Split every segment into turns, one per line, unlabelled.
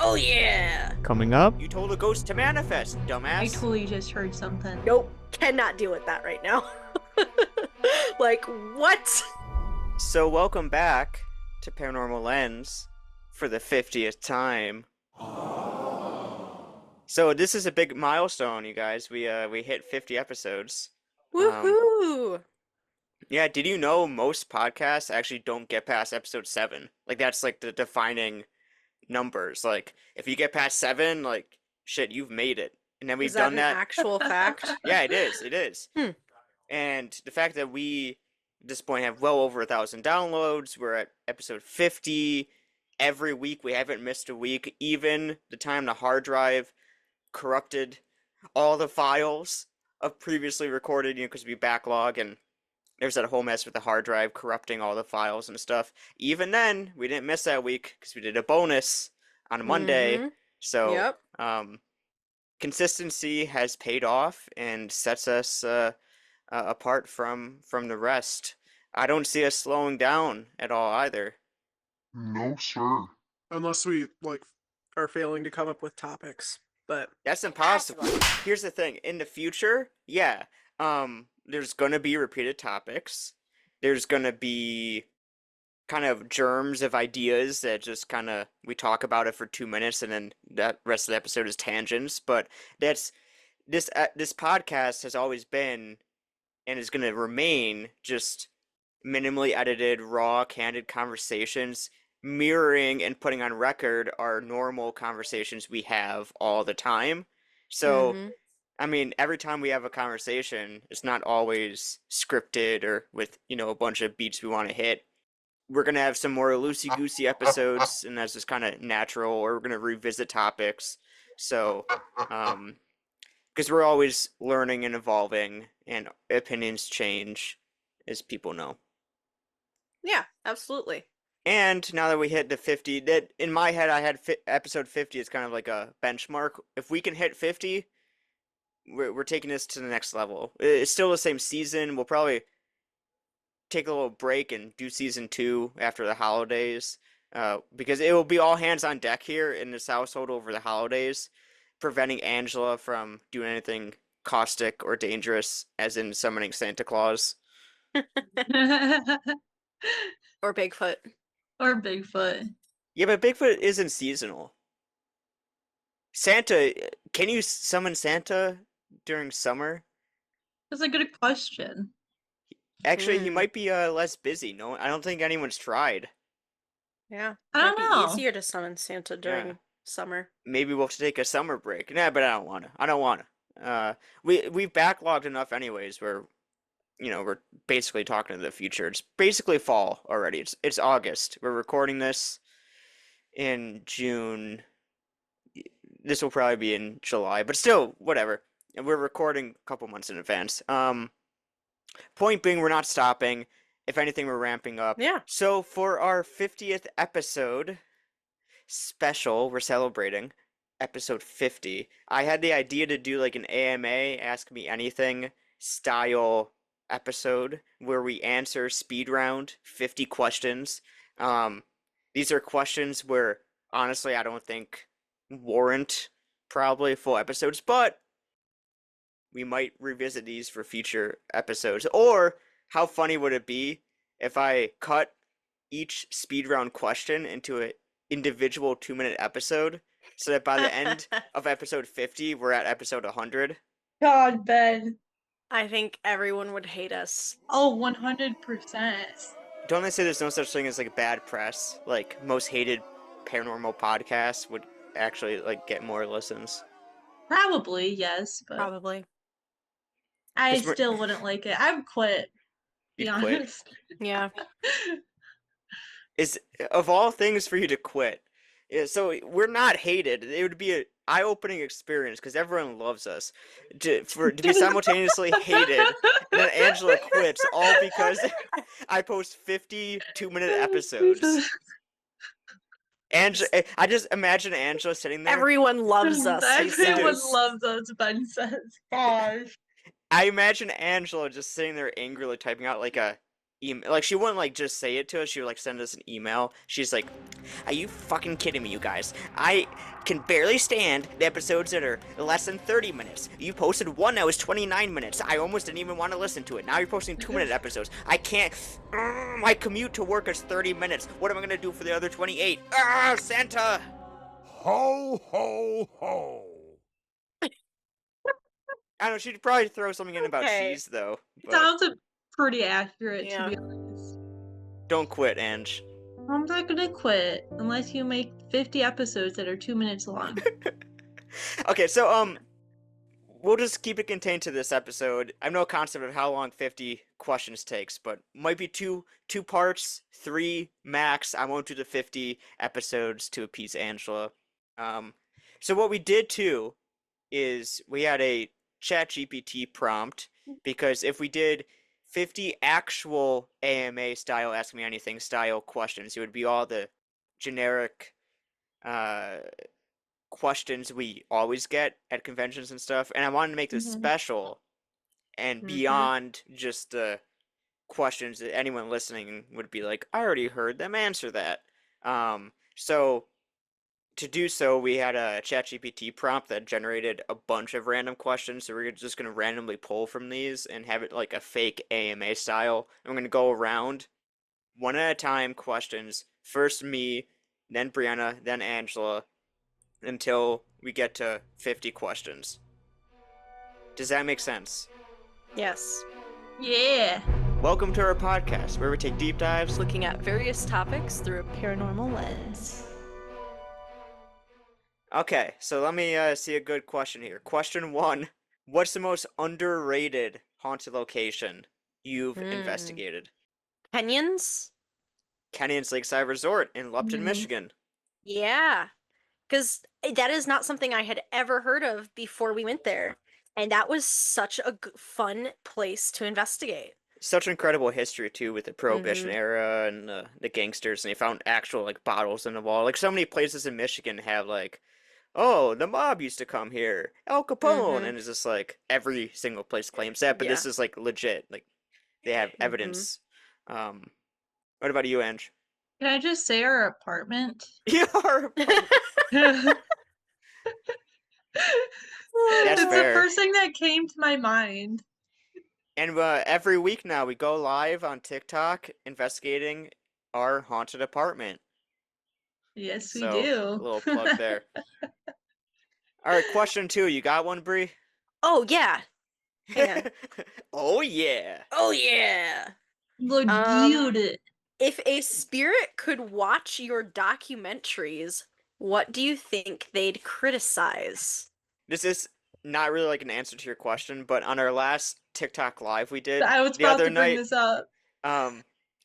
Oh yeah!
Coming up,
You told a ghost to manifest, dumbass.
I totally just heard something.
Nope, cannot deal with that right now. Like, what?
So welcome back to Paranormal Lens for the 50th time. So this is a big milestone, you guys. We hit 50 episodes.
Woohoo!
Yeah, did you know most podcasts actually don't get past episode 7? Like that's like the defining numbers. Like if you get past 7, like shit, you've made it. And then we've
Is that
done
an
that.
actual fact?
Yeah, it is. It is.
Hmm.
And the fact that we at this point have well over 1,000 downloads. We're at episode 50. Every week we haven't missed a week. Even the time the hard drive corrupted all the files of previously recorded, because we backlog and there's that whole mess with the hard drive corrupting all the files and stuff. Even then, we didn't miss that week because we did a bonus on a Monday.
Mhm.
So,
Yep.
consistency has paid off and sets us apart from the rest. I don't see us slowing down at all either.
No, sir.
Unless we are failing to come up with topics. But
That's impossible. Here's the thing. In the future, yeah, there's gonna be repeated topics. There's gonna be kind of germs of ideas that just kind of we talk about it for 2 minutes and then that rest of the episode is tangents. But this podcast has always been and is gonna remain just minimally edited, raw, candid conversations, mirroring and putting on record our normal conversations we have all the time. So,
Mhm.
I mean, every time we have a conversation, it's not always scripted or with, a bunch of beats we want to hit. We're going to have some more loosey-goosey episodes, and that's just kind of natural, or we're going to revisit topics. So, because we're always learning and evolving, and opinions change, as people know.
Yeah, absolutely.
And now that we hit the 50, that in my head I had episode 50 is kind of like a benchmark. If we can hit 50, we're taking this to the next level. It's still the same season. We'll probably take a little break and do season 2 after the holidays, because it will be all hands on deck here in this household over the holidays, preventing Angela from doing anything caustic or dangerous, as in summoning Santa Claus.
Or Bigfoot.
Or Bigfoot.
Yeah, but Bigfoot isn't seasonal. Santa, can you summon Santa during summer?
That's a good question.
Actually, he
Hmm.
might be less busy. No, I don't think anyone's tried.
Yeah.
I don't
Might
know.
be easier to summon Santa during summer.
Maybe we'll have to take a summer break. Nah, but I don't want to. I don't want to. We've backlogged enough anyways where, we're basically talking to the future. It's basically fall already. It's August. We're recording this in June. This will probably be in July, but still, whatever. And we're recording a couple months in advance. Point being, we're not stopping. If anything, we're ramping up.
Yeah.
So for our 50th episode special, we're celebrating episode 50. I had the idea to do like an AMA, Ask Me Anything style episode where we answer speed round 50 questions. These are questions where honestly I don't think warrant probably full episodes, but we might revisit these for future episodes. Or how funny would it be if I cut each speed round question into an individual 2-minute episode so that by the end of episode 50 we're at episode 100?
God, Ben.
I think everyone would hate us.
Oh, 100%.
Don't they say there's no such thing as like bad press? Like most hated paranormal podcasts would actually like get more listens.
Probably, yes, but
Probably.
I
'Cause we're-
still wouldn't like it. I would quit. Be
You'd quit?
honest.
Yeah.
Is of all things for you to quit. Yeah, so we're not hated. It would be an eye-opening experience because everyone loves us. To be simultaneously hated, and then Angela quits all because I post 50 2-minute episodes. I just imagine Angela sitting there.
Everyone loves us. he
Everyone
says.
loves us, Ben says. Gosh.
I imagine Angela just sitting there angrily typing out like a email. Like, she wouldn't, like, just say it to us. She would, like, send us an email. She's like, are you fucking kidding me, you guys? I can barely stand the episodes that are less than 30 minutes. You posted one that was 29 minutes. I almost didn't even want to listen to it. Now you're posting 2-minute episodes. I can't. My commute to work is 30 minutes. What am I going to do for the other 28? Santa!
Ho, ho, ho.
I don't know, she'd probably throw something in about
Okay.
cheese, though.
It
But
sounds pretty accurate,
Yeah.
to be honest.
don't quit, Ange.
I'm not gonna quit unless you make 50 episodes that are 2 minutes long.
Okay, so, we'll just keep it contained to this episode. I have no concept of how long 50 questions takes, but might be two parts, 3 max. I won't do the 50 episodes to appease Angela. So what we did too is we had a ChatGPT prompt, because if we did 50 actual AMA style Ask Me Anything style questions, it would be all the generic questions we always get at conventions and stuff, and I wanted to make this
Mhm.
special and
Mhm.
beyond just the questions that anyone listening would be like, I already heard them answer that. So to do so, we had a ChatGPT prompt that generated a bunch of random questions, so we're just going to randomly pull from these and have it like a fake AMA style, and we're going to go around one at a time questions, first me, then Brianna, then Angela, until we get to 50 questions. Does that make sense?
Yes.
Yeah.
Welcome to our podcast, where we take deep dives.
Looking at various topics through a paranormal lens.
Okay, so let me see a good question here. Question 1. What's the most underrated haunted location you've investigated?
Kenyans?
Kenyon's Lakeside Resort in Lupton,
Mhm.
Michigan.
Yeah. Because that is not something I had ever heard of before we went there. And that was such a fun place to investigate.
Such incredible history too, with the Prohibition
Mhm.
era and the gangsters, and they found actual like bottles in the wall. Like so many places in Michigan have like, oh, the mob used to come here, Al Capone,
Mhm.
and it's just like every single place claims that, but this is like legit. Like they have
Mhm.
evidence. What about you, Ange?
Can I just say our apartment?
Your apartment.
That's the
fair.
first thing that came to my mind.
And every week now we go live on TikTok investigating our haunted apartment.
Yes, we
So,
do.
a little plug there. All right, question 2. You got one, Bree?
Oh, yeah. Hang on.
Oh yeah.
Oh, yeah.
Let's
Um,
do it.
If a spirit could watch your documentaries, what do you think they'd criticize?
This is not really like an answer to your question, but on our last TikTok live we did
I was
the
about
other
to bring
night,
this up.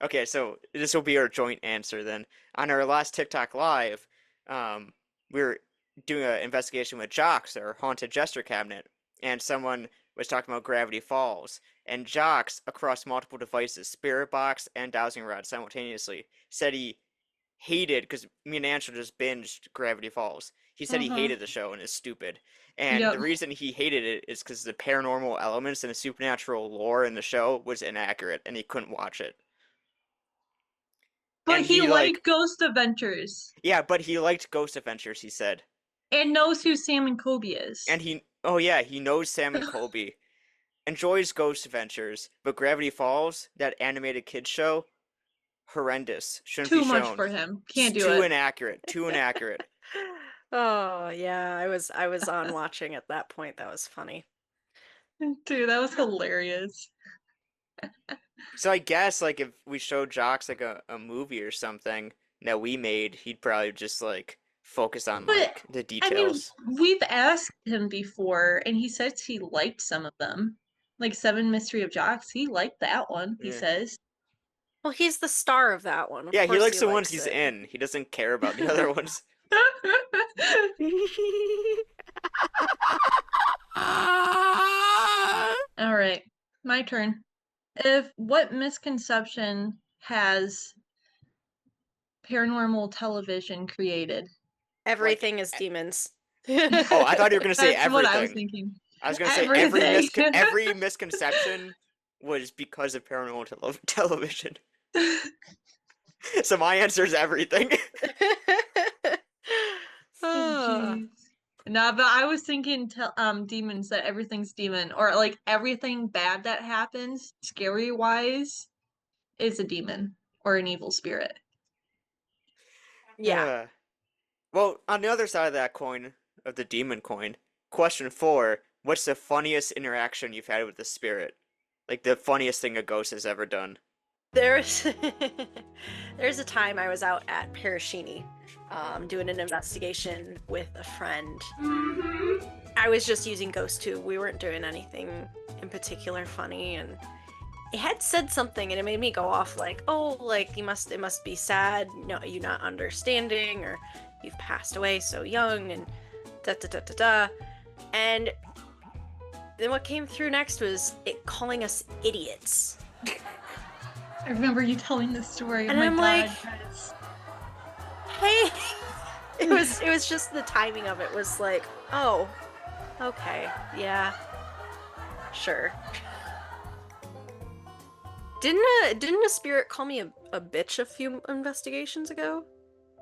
okay, so this will be our joint answer then. On our last TikTok live, we were doing an investigation with Jocks, our haunted jester cabinet, and someone was talking about Gravity Falls, and Jocks, across multiple devices, Spirit Box and Dowsing Rod simultaneously, said he hated, because me and Angela just binged Gravity Falls. He said he hated the show and is stupid. And
Yep.
the reason he hated it is because the paranormal elements and the supernatural lore in the show was inaccurate, and he couldn't watch it.
But
And
he
he,
liked
like,
Ghost Adventures
yeah, but he liked Ghost Adventures, he said.
and knows who Sam and Kobe is.
And oh yeah, he knows Sam and Colby. Enjoys Ghost Adventures, but Gravity Falls, that animated kids show, horrendous. Shouldn't
Too
be
much
shown.
for him.
It's
Can't do
too
it.
inaccurate. Too inaccurate.
Oh, yeah, I was on watching at that point. That was funny.
Dude, that was hilarious.
So I guess like if we showed Jocks like a movie or something that we made, he'd probably just like focus on
But,
like the
I mean,
details.
we've asked him before, and he says he liked some of them. Like Seven Mystery of Jocks, he liked that one, he
Yeah.
says.
Well, he's the star of that one. Of
Yeah, he
course
likes the ones
likes
he's
it.
in. He doesn't care about the other ones.
All right, my turn. What misconception has paranormal television created?
Everything is demons.
Oh, I thought you were gonna say
That's what I was
everything.
thinking.
I was gonna say every
Everything.
every misconception was because of paranormal television. So my answer is everything.
Ah.
Jeez. No, but I was thinking demons, that everything's demon, or like everything bad that happens, scary wise, is a demon or an evil spirit.
Yeah.
Well, on the other side of that coin, of the demon coin, question 4, what's the funniest interaction you've had with the spirit? Like the funniest thing a ghost has ever done?
There's there's a time I was out at Parashini, doing an investigation with a friend. I was just using Ghost 2. We weren't doing anything in particular funny, and it had said something, and it made me go off like, "Oh, like it must be sad, no, you not understanding, or you've passed away so young, and da da da da da." And then what came through next was it calling us idiots.
I remember you telling this story. Oh
And
my
I'm
God,
like-
guys.
Hey, it was just the timing of it was like, oh, okay, yeah, sure. Didn't a spirit call me a bitch a few investigations ago?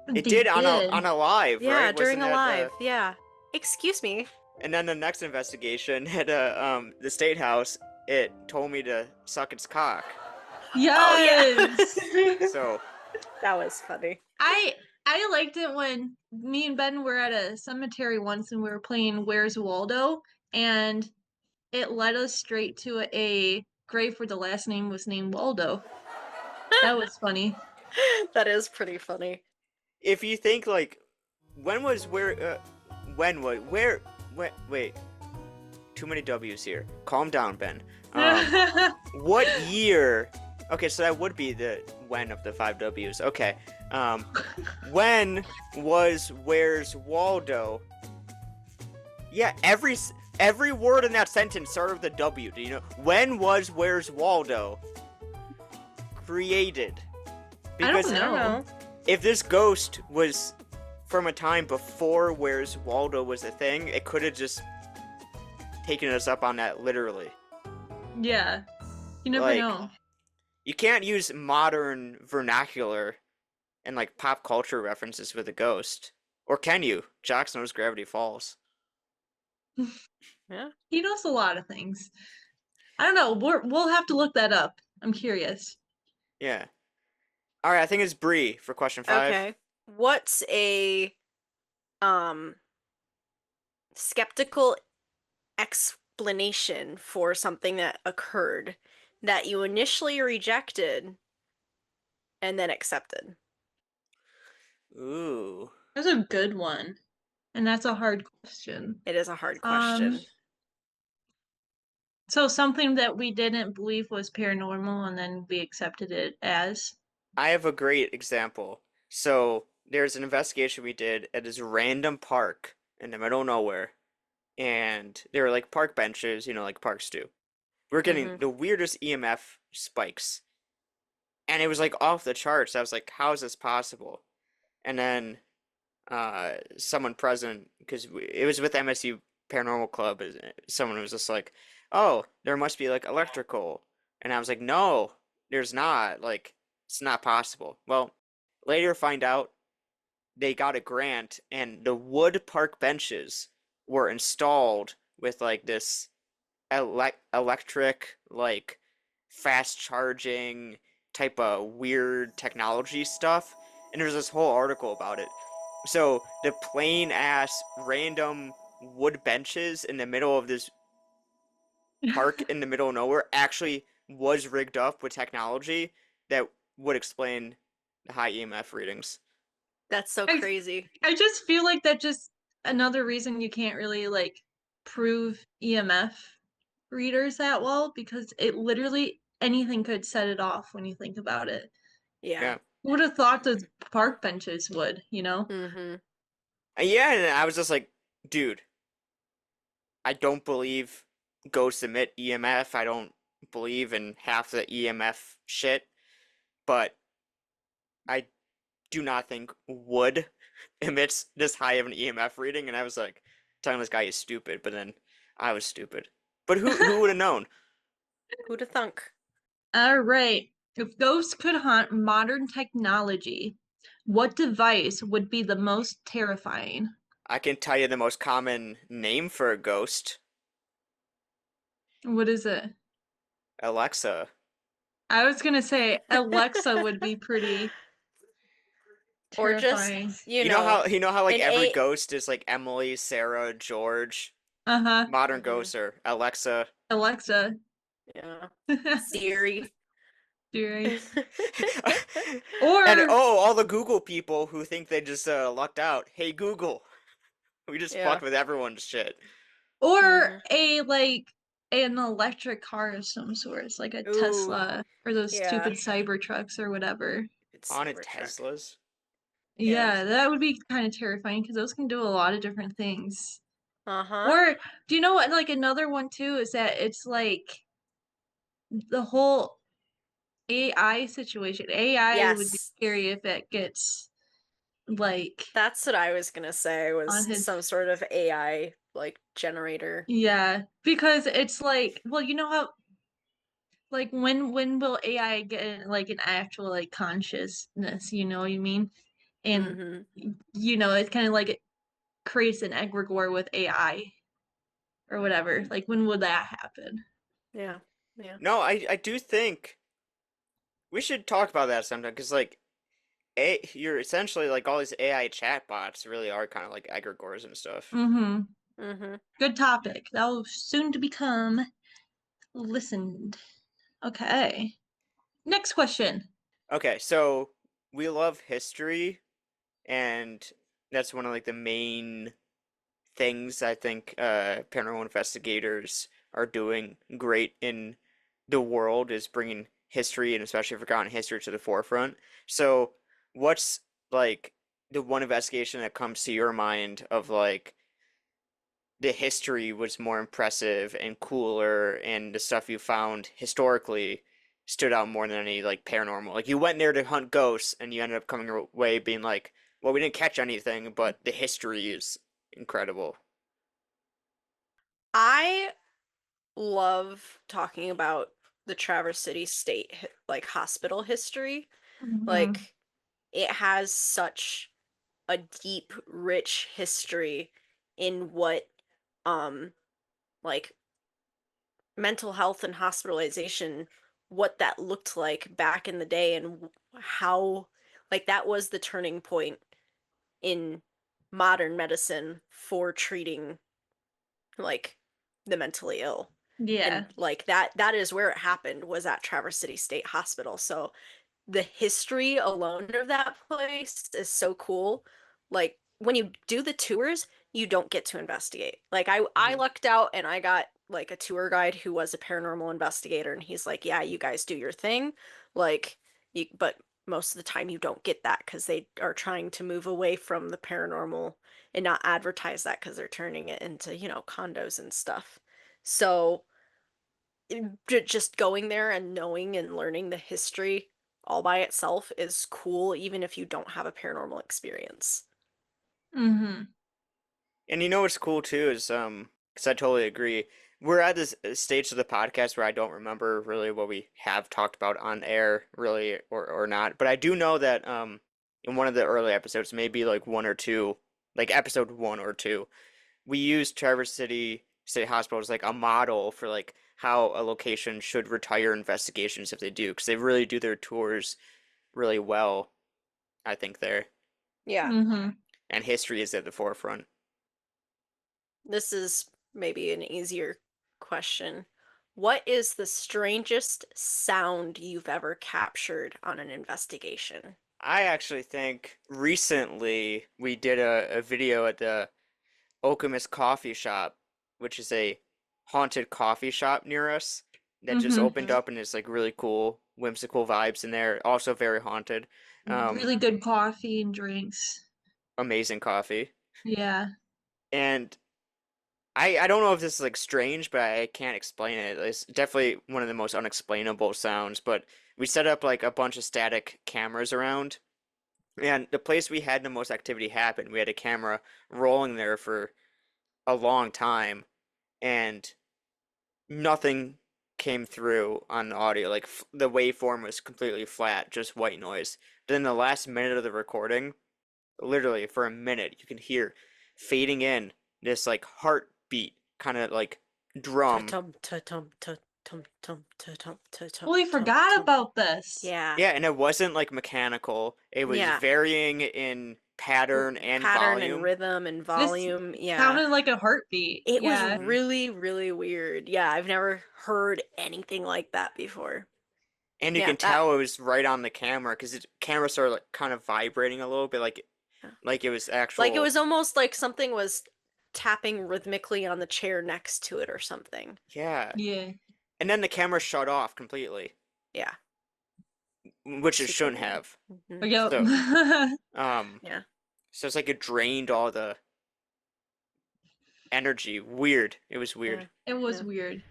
It
They
did on a live,
Yeah,
right?
during
Wasn't
a
that
live. Yeah. Excuse me.
And then the next investigation at the state house, it told me to suck its cock.
Yes.
So
That was funny.
I liked it when me and Ben were at a cemetery once and we were playing Where's Waldo, and it led us straight to a grave where the last name was named Waldo. That was funny.
That is pretty funny.
if you think like, when was where, wait, too many W's here. Calm down, Ben. What year? Okay, so that would be the when of the 5 W's. Okay. When was Where's Waldo? Yeah, every word in that sentence started with a W. Do you know? When was Where's Waldo created?
I don't
Because
know.
if this ghost was from a time before Where's Waldo was a thing, it could have just taken us up on that literally.
Yeah. You never
Like,
know.
You can't use modern vernacular and like pop culture references with a ghost. Or can you? Jax knows Gravity Falls.
Yeah.
He knows a lot of things. I don't know. We'll have to look that up. I'm curious.
Yeah. Alright, I think it's Bree for question 5.
Okay. What's a skeptical explanation for something that occurred that you initially rejected and then accepted?
Ooh.
That's a good one. And that's a hard question.
It is a hard question.
So something that we didn't believe was paranormal and then we accepted it as.
I have a great example. So, there's an investigation we did at this random park in the middle of nowhere. And there were like park benches, like parks do. We were getting the weirdest EMF spikes. And it was like off the charts. I was like, how is this possible? And then someone present, because it was with MSU Paranormal Club, someone was just like, oh, there must be like electrical. And I was like, no, there's not. Like, it's not possible. Well, later find out they got a grant and the wood park benches were installed with like this electric, like fast charging type of weird technology stuff. And there's this whole article about it. So the plain ass random wood benches in the middle of this park in the middle of nowhere actually was rigged up with technology that would explain the high EMF readings.
That's so
I-
crazy.
I just feel like that just another reason you can't really like prove EMF readers that well, because it literally anything could set it off when you think about it.
Yeah.
Yeah.
Who would have thought those park benches would, you know?
Mm-hmm.
Yeah, and I was just like, dude, I don't believe ghosts emit EMF. I don't believe in half the EMF shit, but I do not think wood emits this high of an EMF reading. And I was like, telling this guy he's stupid, but then I was stupid. But who would have known?
Who'da thunk?
All right. If ghosts could haunt modern technology, what device would be the most terrifying?
I can tell you the most common name for a ghost,
What is it?
Alexa.
I was gonna say Alexa would be pretty
Or just,
terrifying.
You know how like
an
every
A.
ghost is like Emily, Sarah, George.
Uh-huh.
Modern
Mhm.
ghosts are Alexa.
Alexa.
Yeah. Siri.
Siri.
And
Or
all the Google people who think they just lucked out. Hey Google, we just
Yeah.
fucked with everyone's shit.
or
Mhm.
a like an electric car of some sort, like a
Ooh.
Tesla or those
Yeah.
stupid Cybertrucks or whatever.
It's
Haunted
Cybertruck.
Teslas.
Yeah.
Yeah, that would be kind of terrifying because those can do a lot of different things.
Uh-huh.
Or do you know what? Like another one too is that it's like the whole AI situation. AI would be
Yes.
scary if it gets like
That's what I was gonna say
on
was
his.
some sort of AI like generator.
Yeah, because it's like, well, you know how like when will AI get like an actual like consciousness? You know what I mean? And
Mm-hmm.
it's kind of like it creates an egregore with AI or whatever. Like when would that happen?
Yeah. Yeah.
No, I do think we should talk about that sometime because like you're essentially like all these AI chatbots really are kind of like egregores and stuff.
Mm-hmm.
Mm-hmm.
Good topic. That will soon to become listened. Okay. Next question.
Okay, so we love history, and that's one of like the main things I think paranormal investigators are doing great in the world is bringing history and especially forgotten history to the forefront. So, what's like the one investigation that comes to your mind of like the history was more impressive and cooler and the stuff you found historically stood out more than any like paranormal. Like you went there to hunt ghosts and you ended up coming away being like, well, we didn't catch anything, but the history is incredible.
I love talking about the Traverse City State like hospital history.
Mm-hmm.
Like it has such a deep, rich history in what um like mental health and hospitalization, what that looked like back in the day and how like that was the turning point in modern medicine for treating like the mentally ill. And
Yeah.
like that is where it happened was at Traverse City State Hospital. So the history alone of that place is so cool. Like when you do the tours, you don't get to investigate. Like I
Hmm.
lucked out and I got like a tour guide who was a paranormal investigator and he's like, "Yeah, you guys do your thing." Like but most of the time you don't get that because they are trying to move away from the paranormal and not advertise that because they're turning it into, condos and stuff. So just going there and knowing and learning the history all by itself is cool, even if you don't have a paranormal experience.
Mm-hmm.
And you know what's cool too is because I totally agree. We're at this stage of the podcast where I don't remember really what we have talked about on air, really, or not. But I do know that in one of the early episodes, maybe like one or two, like episode one or two, we used Traverse City State Hospital as like a model for like how a location should retire investigations if they do, because they really do their tours really well, I think there,
Yeah,
Mm-hmm.
and history is at the forefront.
this is maybe an easier question. What is the strangest sound you've ever captured on an investigation?
I actually think recently we did a video at the Okemos Coffee Shop, which is a haunted coffee shop near us that just
Mm-hmm.
opened
Hmm.
up and is like really cool, whimsical vibes in there. Also very haunted. Um,
Really good coffee and drinks.
amazing coffee.
Yeah.
And I don't know if this is like strange, but I can't explain it. It's definitely one of the most unexplainable sounds, but we set up like a bunch of static cameras around. And the place we had the most activity happen, we had a camera rolling there for a long time, and nothing came through on audio. Like the waveform was completely flat, just white noise. But then the last minute of the recording, literally for a minute, you can hear fading in this like heartbeat kind of like drum.
Ta-tum, ta-tum, ta-tum, tum, ta-tum, ta-tum,
Totally
tum,
forgot
tum.
about this.
Yeah.
Yeah, and it wasn't like mechanical. It was
Yeah.
varying in pattern and
Pattern
volume.
and rhythm and volume. Yeah.
Sounded like a heartbeat.
It was
Yeah.
really, really weird. Yeah, I've never heard anything like that before.
And you
Yeah,
can
that-
tell it was right on the camera because the camera started like kind of vibrating a little bit,
Yeah.
like it was actual.
Like it was almost like something was tapping rhythmically on the chair next to it or something.
Yeah.
Yeah.
And then the camera shut off completely,
Yeah.
which it
Super
shouldn't
weird.
have.
Mhm.
Yep.
Yeah.
So it's like it drained all the energy. Weird. It was weird.
It was
Yeah.
weird.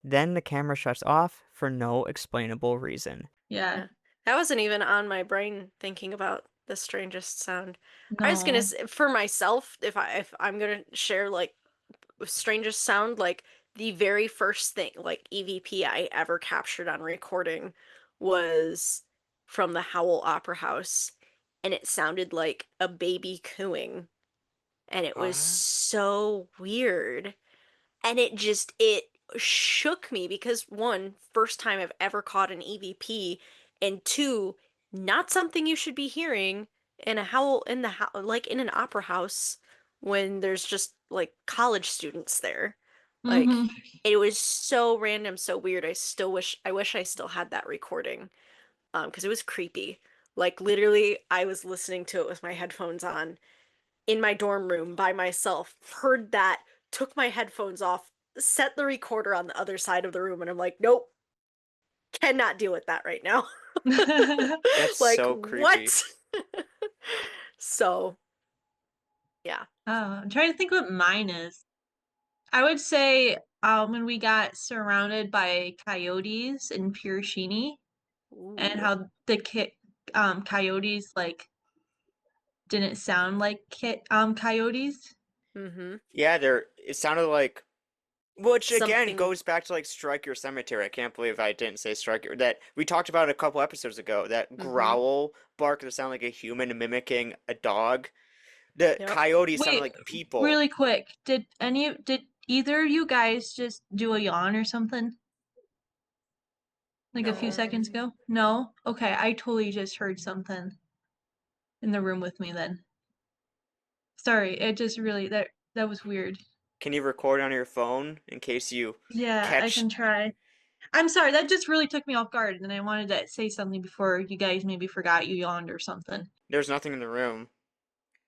Then the camera shuts off for no explainable reason.
Yeah.
Yeah. That wasn't even on my brain thinking about the strangest sound. I was gonna
No.
for myself, if I'm gonna share like strangest sound, like the very first thing like EVP I ever captured on recording was from the Howell Opera House, and it sounded like a baby cooing, and it was so weird. And it shook me because one, first time I've ever caught an EVP, and two, not something you should be hearing in a howl in the like in an opera house when there's just like college students there. Like
Mhm.
it was so random, so weird. I wish I still had that recording because it was creepy. Like literally I was listening to it with my headphones on in my dorm room by myself, heard that, took my headphones off, set the recorder on the other side of the room, and I'm like, nope, cannot deal with that right now.
That's
Like,
so creepy.
what? So, yeah.
I'm trying to think what mine is. I would say when we got surrounded by coyotes in Pirashini and
Ooh.
how the coyotes like didn't sound like coyotes.
Mm-hmm.
Yeah, it sounded like, which again
Something.
goes back to like Strike Your Cemetery. I can't believe I didn't say Strike Your, that we talked about it a couple episodes ago. That
Mm-hmm.
growl bark that sound like a human mimicking a dog. The
Yep.
coyotes sound
Wait,
like people.
really quick, did either of you guys just do a yawn or something? Like a few seconds
No.
ago? No? Okay, I totally just heard something in the room with me then. Sorry, it just really that was weird.
Can you record on your phone in case you
Yeah, I
catch?
can try. I'm sorry, that just really took me off guard, and I wanted to say something before you guys maybe forgot you yawned or something.
There's nothing in the room.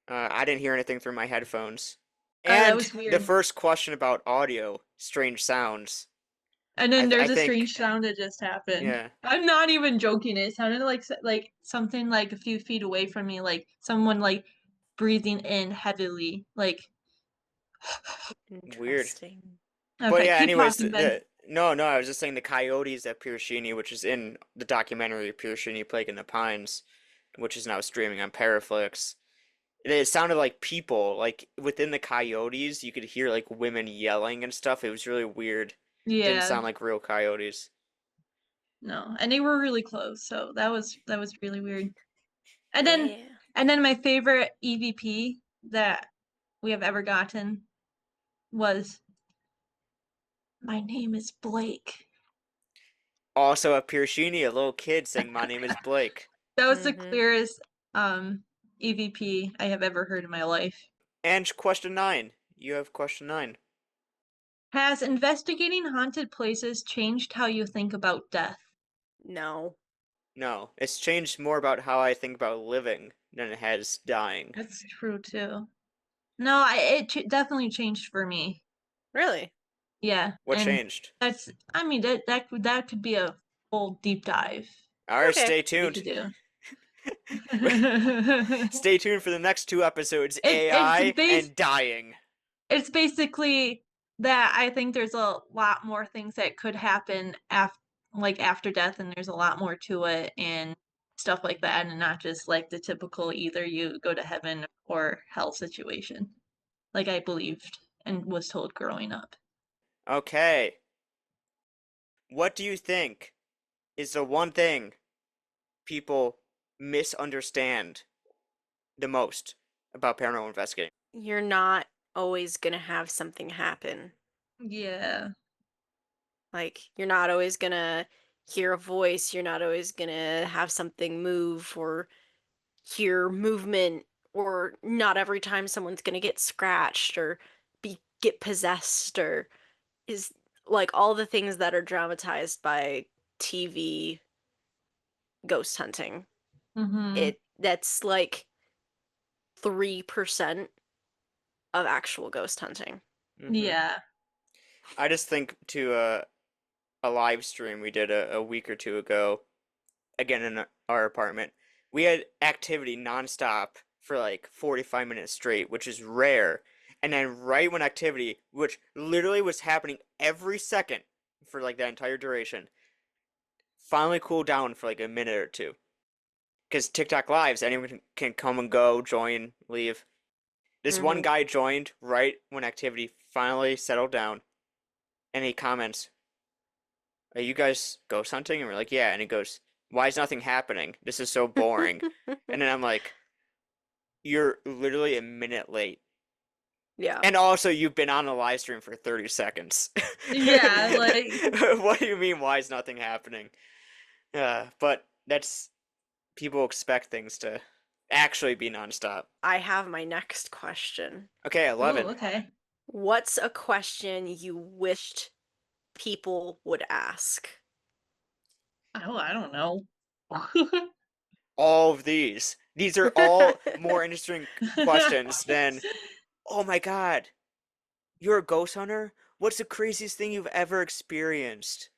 I didn't hear anything through my headphones.
That
And
was
the
weird.
first question about audio, strange sounds.
And then
I
there's a
think,
strange sound that just happened.
yeah.
I'm not even joking. It sounded like something like a few feet away from me, like someone like breathing in heavily. Like
Weird.
Interesting.
But
okay,
yeah,
keep
anyways,
talking, Ben.
no, I was just saying the coyotes at Pirashini, which is in the documentary Pirashini Plague in the Pines, which is now streaming on PARAFLixx. It sounded like people, like within the coyotes, you could hear like women yelling and stuff. It was really weird. Didn't
Yeah,
sound like real coyotes.
no, and they were really close, so that was really weird. And then
Yeah.
and then my favorite EVP that we have ever gotten was my name is Blake.
Also at Pirashini, a little kid saying, "My name is Blake."
That was the
Mm-hmm.
clearest EVP I have ever heard in my life.
And question 9. You have question 9.
Has investigating haunted places changed how you think about death?
No.
No, it's changed more about how I think about living than it has dying.
That's true too. No, definitely changed for me.
Really?
Yeah,
What
and
changed?
I mean that could be a full deep dive
All right,
Okay.
stay
we
tuned.
could do.
Stay tuned for the next 2 episodes,
It's
AI
based
and dying.
it's basically that I think there's a lot more things that could happen after death, and there's a lot more to it and stuff like that, and not just like the typical either you go to heaven or hell situation, like I believed and was told growing up.
Okay. What do you think is the one thing people misunderstand the most about paranormal investigating?
You're not always gonna have something happen.
Yeah.
Like, you're not always gonna hear a voice, you're not always gonna have something move or hear movement, or not every time someone's gonna get scratched or get possessed, or is like all the things that are dramatized by TV ghost hunting.
Mm-hmm.
That's like 3% of actual ghost hunting.
Yeah.
I just think to a live stream we did a week or two ago, again in our apartment. We had activity nonstop for like 45 minutes straight, which is rare. And then right when activity, which literally was happening every second for like that entire duration, finally cooled down for like a minute or two. Because TikTok lives, anyone can come and go, join, leave. This one
Mhm.
guy joined right when activity finally settled down, and he comments, "Are you guys ghost hunting?" And we're like, "Yeah." And he goes, "Why is nothing happening? This is so boring." And then I'm like, "You're literally a minute late.
Yeah.
And also, you've been on a live stream for 30 seconds."
Yeah, like
What do you mean, why is nothing happening? But that's, people expect things to actually be nonstop.
I have my next question.
Okay,
ooh,
11.
okay.
What's a question you wished people would ask?
Oh, I don't know.
All of these. These are all more interesting questions than, oh my god, you're a ghost hunter? What's the craziest thing you've ever experienced?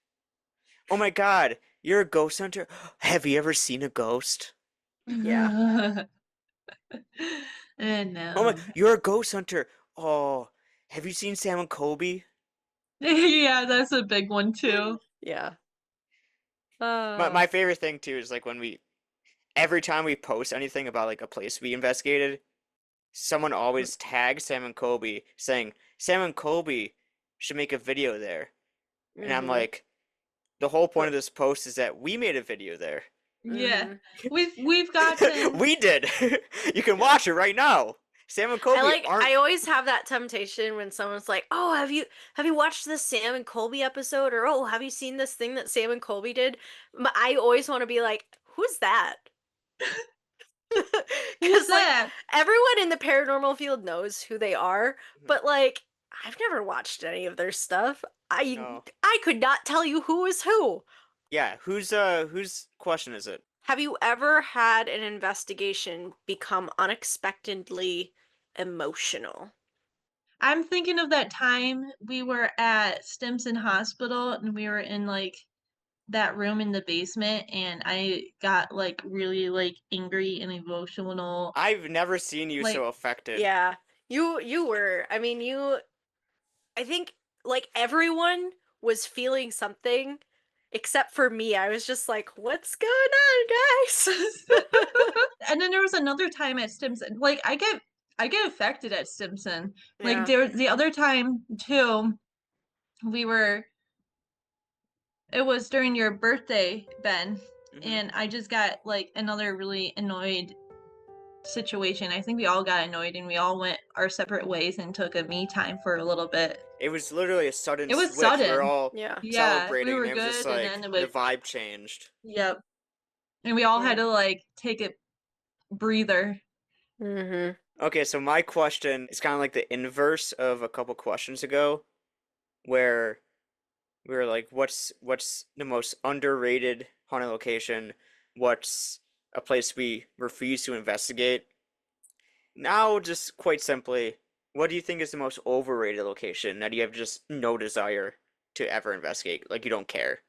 Oh my god, you're a ghost hunter? Have you ever seen a ghost?
Yeah.
Oh my,
No.
you're a ghost hunter. Oh, have you seen Sam and Colby?
Yeah, that's a big one too.
Yeah.
My favorite thing too is like when every time we post anything about like a place we investigated, someone always tags Sam and Colby saying, Sam and Colby should make a video there. And I'm
Mhm.
like, the whole point
But
of this post is that we made a video there.
Yeah.
mhm.
We've gotten
We did. You can watch it right now. Sam and Colby aren't.
I always have that temptation when someone's like, "Oh, have you watched this Sam and Colby episode?" or "Oh, have you seen this thing that Sam and Colby did?" But I always want to be like, "Who's that?"
who's
Cuz like
that?
everyone in the paranormal field knows who they are,
Mhm.
but like I've never watched any of their stuff.
No.
I could not tell you who is who.
Yeah, whose question is it?
Have you ever had an investigation become unexpectedly emotional?
I'm thinking of that time we were at Stimson Hospital and we were in like that room in the basement and I got like really like angry and emotional.
I've never seen you
Like
so affected.
Yeah. You were. I mean, I think like everyone was feeling something except for me. I was just like, "What's going on, guys?"
and then there was another time at Stimson. Like I get affected at Stimson. Like
Yeah.
there the other time too, we were it was during your birthday, Ben,
Hmm.
and I just got like another really annoyed situation. I think we all got annoyed and we all went our separate ways and took a me time for a little bit.
It was literally a sudden
It was
switch. We were
sudden.
all
Yeah.
Yeah, we
celebrating, and
were
it was just
good and
like
then it
the
was
vibe changed.
yep. And we all had
Yeah.
to like take a breather.
Mhm.
Okay, so my question is kind of like the inverse of a couple questions ago, where we were like, what's the most underrated haunted location? What's a place we refuse to investigate? Now, just quite simply, What do you think is the most overrated location that you have just no desire to ever investigate? Like you don't care.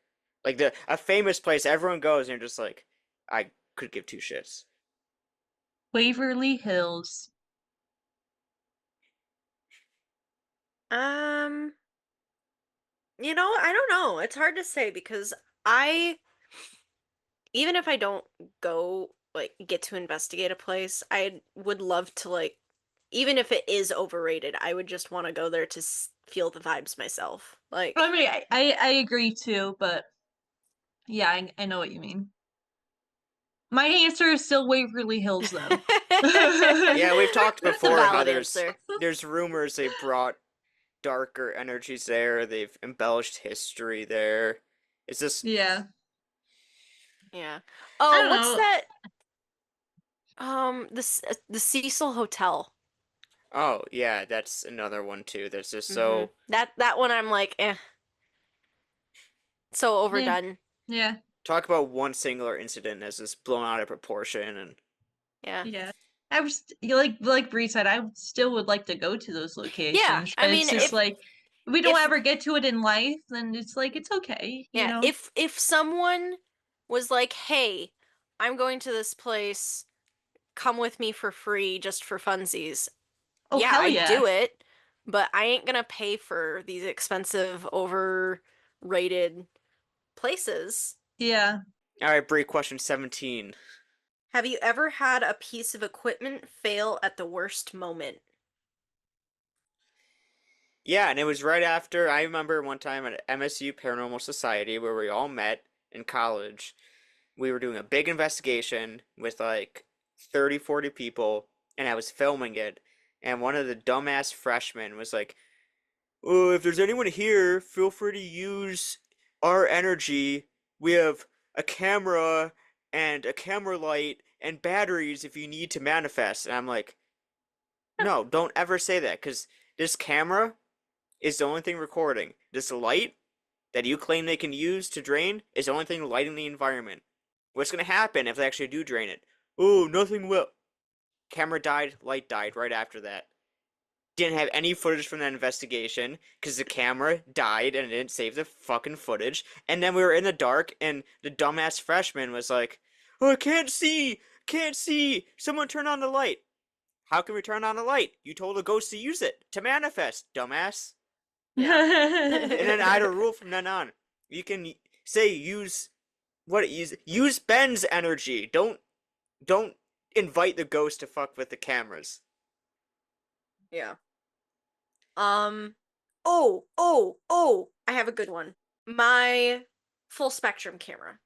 Like a famous place everyone goes and you're just like, I could give two shits.
Waverly Hills.
Um, I don't know. It's hard to say because I, even if I don't go, like, get to investigate a place, I would love to, like, even if it is overrated, I would just want to go there to feel the vibes myself. Like,
I mean, I agree too, but yeah, I know what you mean. My answer is still Waverly Hills, though.
Yeah, we've talked
it's a
before how
valid answer.
there's rumors they brought darker energies there. They've embellished history there. It's just
Yeah.
Yeah.
I
Oh,
don't
what's
know.
that? The Cecil Hotel.
oh yeah, that's another one too. That's just
Hmm.
so
That one I'm like, so
Yeah.
overdone.
Yeah.
talk about one singular incident as just blown out of proportion and
Yeah.
Yeah. I was like Bree said, I still would like to go to those
Yeah.
locations,
I
but
mean,
it's just like if we don't
if
ever get to it in life, then it's like it's okay, you
yeah,
know?
if someone was like, "Hey, I'm going to this place. Come with me for free just for funsies."
Oh,
Yeah,
hell
I'd
yeah.
do it, but I ain't gonna pay for these expensive, overrated places.
Yeah.
all right, Bree, question 17.
Have you ever had a piece of equipment fail at the worst moment?
Yeah, and it was right after I remember one time at MSU Paranormal Society where we all met in college. We were doing a big investigation with like 30, 40 people, and I was filming it. And one of the dumbass freshmen was like, oh, if there's anyone here, feel free to use our energy. We have a camera and a camera light and batteries if you need to manifest. And I'm like, no, don't ever say that because this camera is the only thing recording. This light that you claim they can use to drain is the only thing lighting the environment. What's going to happen if they actually do drain it? Oh, nothing will. Camera died, light died right after that. Didn't have any footage from that investigation because the camera died and it didn't save the fucking footage. And then we were in the dark and the dumbass freshman was like, oh, I can't see! Can't see! Someone turn on the light! How can we turn on the light? You told a ghost to use it to manifest, dumbass.
Yeah.
And then I had a rule from then on. You can say use Ben's energy. Don't invite the ghost to fuck with the cameras.
Yeah. Oh, I have a good one. My full spectrum camera.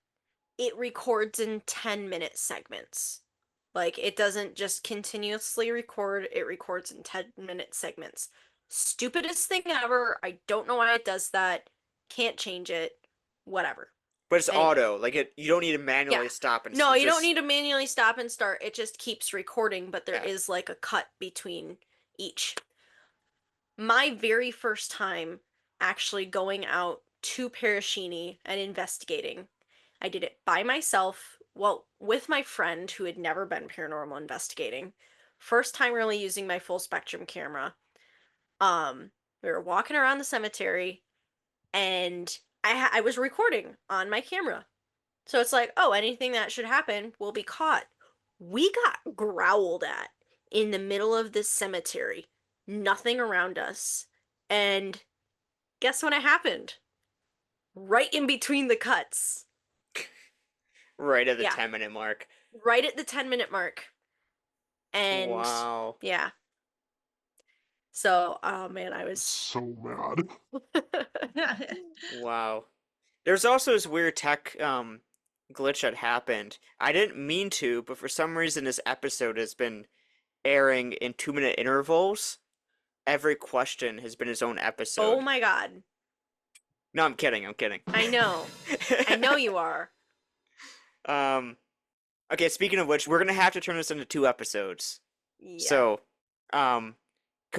It records in 10-minute segments. Like, it doesn't just continuously record, it records in 10-minute segments. Stupidest thing ever. I don't know why it does that. Can't change it. Whatever.
But it's
Anyway.
auto. Like you don't need to manually
Yeah.
stop and
No, you don't
just
need to manually stop and start. It just keeps recording, but there
Yeah.
is like a cut between each. My very first time actually going out to Parashini and investigating, I did it by myself, well, with my friend who had never been paranormal investigating. First time really using my full spectrum camera. We were walking around the cemetery and I was recording on my camera. So it's like, oh, anything that should happen will be caught. We got growled at in the middle of this cemetery. Nothing around us. And guess when it happened? Right in between the cuts.
right at the
Yeah.
10-minute mark.
Right at the 10-minute mark. And
Wow.
yeah. So, oh man, I was
So mad.
Wow. There's also this weird tech glitch that happened. I didn't mean to, but for some reason this episode has been airing in 2-minute intervals. Every question has been its own episode.
Oh my god.
No, I'm kidding. I'm kidding.
I know. I know you are.
Okay, speaking of which, we're gonna have to turn this into 2 episodes.
Yeah.
So, can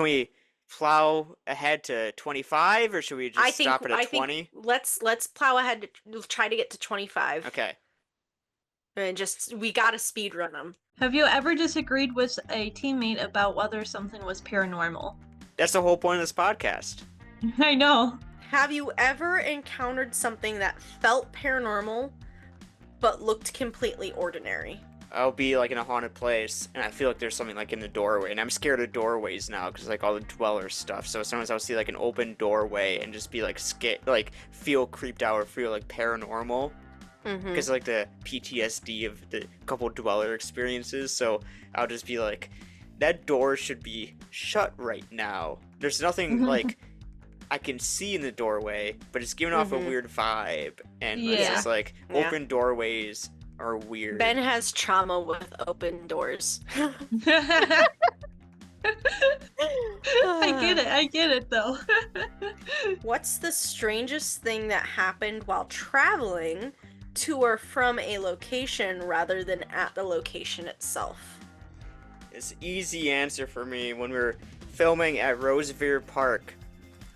we plow ahead to 25 or should we just stop it at 20?
Let's plow ahead to try to get to 25.
Okay.
And just we gotta speed run them.
Have you ever disagreed with a teammate about whether something was paranormal?
That's the whole point of this podcast.
I know.
Have you ever encountered something that felt paranormal but looked completely ordinary?
I'll be like in a haunted place and I feel like there's something like in the doorway, and I'm scared of doorways now because like all the dweller stuff. So sometimes I'll see like an open doorway and just be like scared, like feel creeped out or feel like paranormal because like the PTSD of the couple dweller experiences. So I'll just be like, that door should be shut right now. There's nothing like I can see in the doorway, but it's giving off a weird vibe, and it's
Yeah.
just like
Yeah.
open doorways are weird.
Ben has trauma with open doors.
I get it though.
What's the strangest thing that happened while traveling to or from a location rather than at the location itself?
It's an easy answer for me. When we were filming at Rosevere Park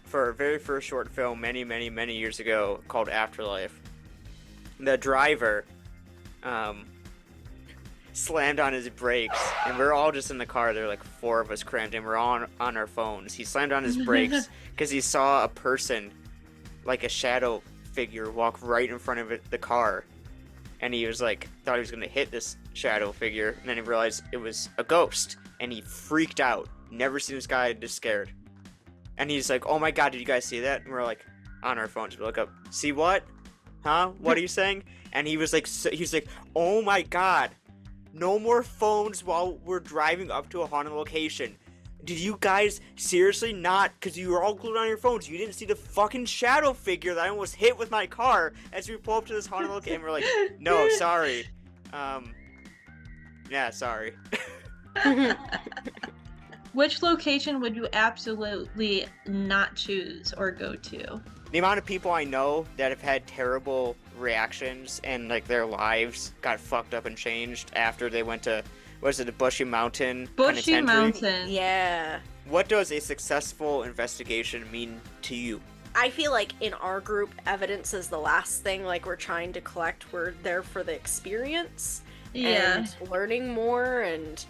for our very first short film many years ago called Afterlife, the driver slammed on his brakes, and we're all just in the car. There were like 4 of us crammed in. We're all on our phones. He slammed on his brakes because he saw a person, like a shadow figure, walk right in front of the car, and he was like, thought he was gonna hit this shadow figure, and then he realized it was a ghost, and he freaked out. Never seen this guy this scared, and he's like, "Oh my god, did you guys see that?" And we're like, on our phones, we look up, "See what? Huh? What are you saying?" And he was like, "Oh my god, no more phones while we're driving up to a haunted location. Did you guys seriously not, because you were all glued on your phones, you didn't see the fucking shadow figure that I almost hit with my car as we pull up to this haunted location?" And we're like, "No, sorry. Yeah, sorry."
Which location would you absolutely not choose or go to?
The amount of people I know that have had terrible reactions and like their lives got fucked up and changed after they went to, was it the Bushy Mountain
Bushy
Penitentiary?
Mountain.
Yeah.
What does a successful investigation mean to you?
I feel like in our group, evidence is the last thing like we're trying to collect. We're there for the experience
Yeah.
and learning more and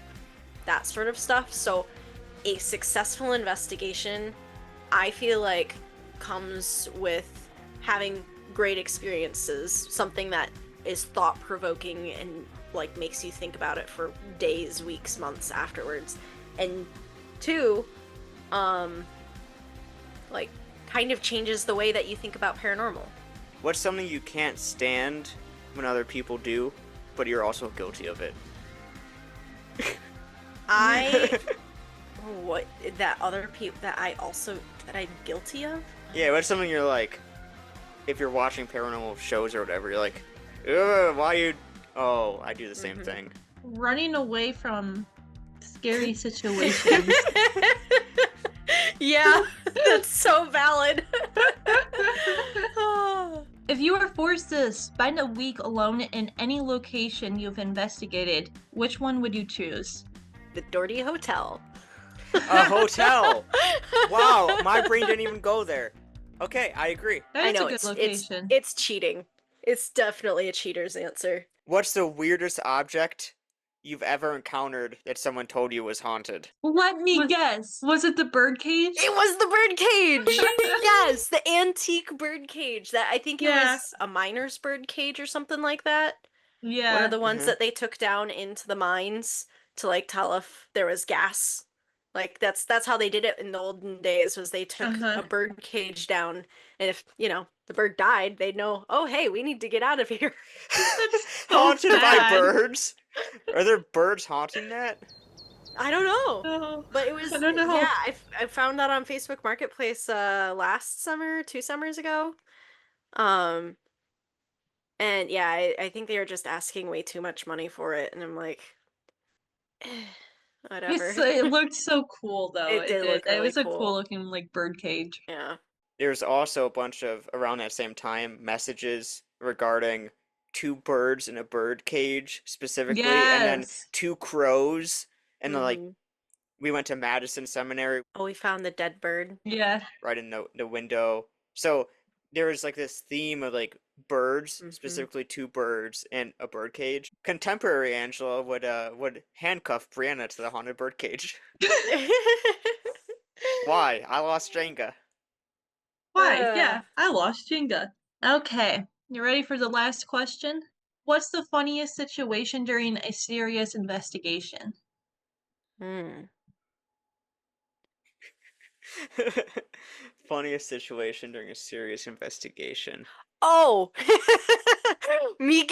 that sort of stuff. So a successful investigation, I feel like, comes with having great experiences, something that is thought-provoking and like makes you think about it for days, weeks, months afterwards. And 2, like kind of changes the way that you think about paranormal.
What's something you can't stand when other people do, but you're also guilty of it?
What that other people that I'm guilty of?
Yeah, what's something you're like, if you're watching paranormal shows or whatever, you're like, ugh, why you... Oh, I do the same thing.
Running away from scary situations.
Yeah, that's so valid.
If you are forced to spend a week alone in any location you've investigated, which one would you choose?
The Doherty Hotel.
A hotel! Wow, my brain didn't even go there. Okay, I agree.
That
I
is
know
a good location.
it's cheating. It's definitely a cheater's answer.
What's the weirdest object you've ever encountered that someone told you was haunted?
Let me guess. Was it the birdcage?
It was the bird cage. Yes, the antique bird cage. That I think it
Yeah.
was a miner's bird cage or something like that.
Yeah.
One of the ones
Mhm.
that they took down into the mines to like tell if there was gas. Like that's how they did it in the olden days, was they took
Uh-huh.
a bird cage down, and if the bird died, they'd know, oh hey, we need to get out of here.
That's so
Haunted by
sad.
birds? Are there birds haunting that?
I don't know.
Oh,
But it was,
I don't know.
yeah, I found that on Facebook Marketplace last summer, 2 summers ago. And yeah, I think they were just asking way too much money for it, and I'm like, whatever.
It looked so cool though.
It did look
It
really
was a
cool.
cool looking like bird cage.
Yeah.
There's also a bunch of, around that same time, messages regarding 2 birds in a bird cage specifically, and then
Yes.
2 crows, and then, like,
Mhm.
we went to Madison Seminary
Oh, we found the dead bird.
Yeah.
right in the window. So there was like this theme of like birds,
Mhm.
specifically 2 birds in a bird cage. Contemporary Angela would handcuff Brianna to the haunted bird cage. Why? I lost Jenga.
Why?
Uh.
Yeah, I lost Jenga. Okay, you ready for the last question? What's the funniest situation during a serious investigation?
Hmm.
Funniest situation during a serious investigation.
Oh, me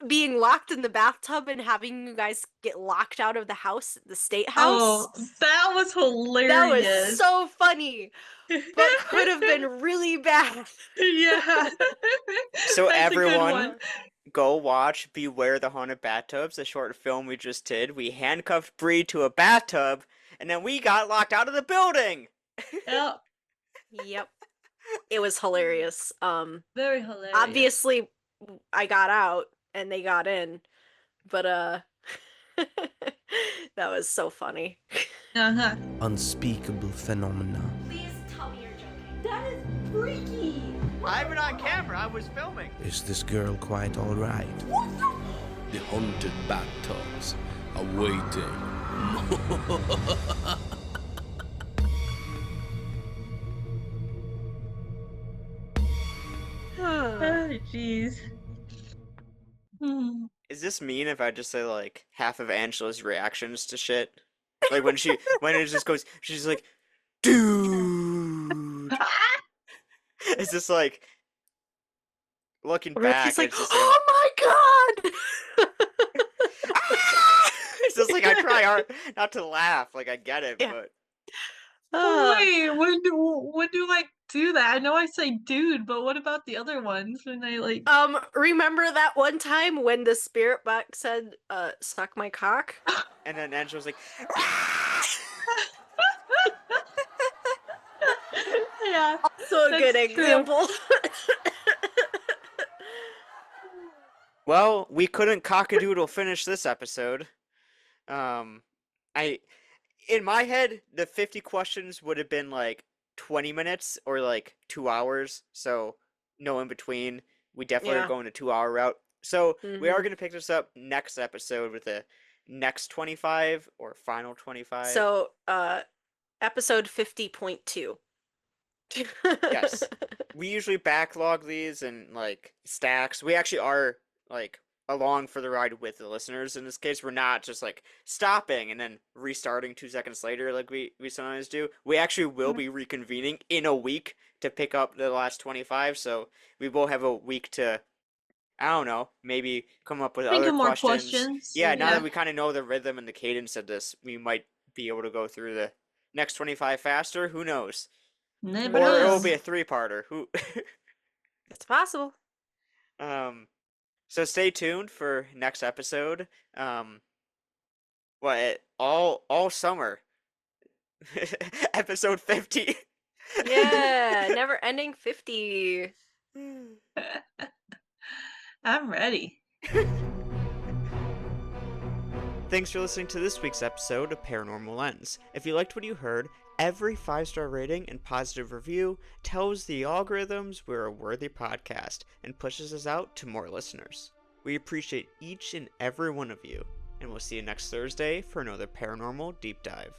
being locked in the bathtub and having you guys get locked out of the house, the state house.
Oh, that was
That was
hilarious.
so funny, but could have been really bad.
Yeah.
So
That's a good
everyone,
one.
go watch Beware the Haunted Bathtubs, the short film we just did. We handcuffed Bree to a bathtub, and then we got locked out of the building.
Yep.
Yep, it was hilarious.
Very hilarious.
Obviously, I got out and they got in, but that was so funny.
Uh-huh.
Unspeakable phenomena.
Please tell me you're joking.
That is freaky!
I have it on camera. I was filming.
Is this girl quite alright?
The haunted bathtubs are waiting.
Oh, jeez. Hmm.
Is this mean if I just say like half of Angela's reactions to shit? Like when it just goes, she's like, dude. It's just like looking back.
Ricky's like,
it's just
oh my god!
ah! It's just like I try hard not to laugh. Like I get it,
Yeah.
but
Wait, when do I do that? I know I say dude, but what about the other ones when I like
Remember that one time when the spirit box said, suck my cock?
and then Angela's like, ah!
Yeah.
So a good
That's true.
example.
Well, we couldn't cockadoodle finish this episode. In my head, the 50 questions would have been like 20 minutes or like 2 hours, so no in between. We definitely
Yeah.
are going a 2-hour route. So we are
Mhm.
going to pick this up next episode with the next 25 or final 25.
So, episode 50.2.
Yes. We usually backlog these in like stacks. We actually are like along for the ride with the listeners. In this case, we're not just like stopping and then restarting 2 seconds later like we sometimes do. We actually will be reconvening in a week to pick up the last 25. So we will have a week to, I don't know, maybe come up with
Think
other
of more
questions.
questions.
Yeah, now
Yeah.
that we kind of know the rhythm and the cadence of this, we might be able to go through the next 25 faster. Who knows?
Never
Or it will
knows.
be a 3-parter. Who?
It's possible.
So stay tuned for next episode. All summer. Episode 50.
Yeah, never ending 50.
I'm ready.
Thanks for listening to this week's episode of Paranormal Lens. If you liked what you heard, every 5-star rating and positive review tells the algorithms we're a worthy podcast and pushes us out to more listeners. We appreciate each and every one of you, and we'll see you next Thursday for another paranormal deep dive.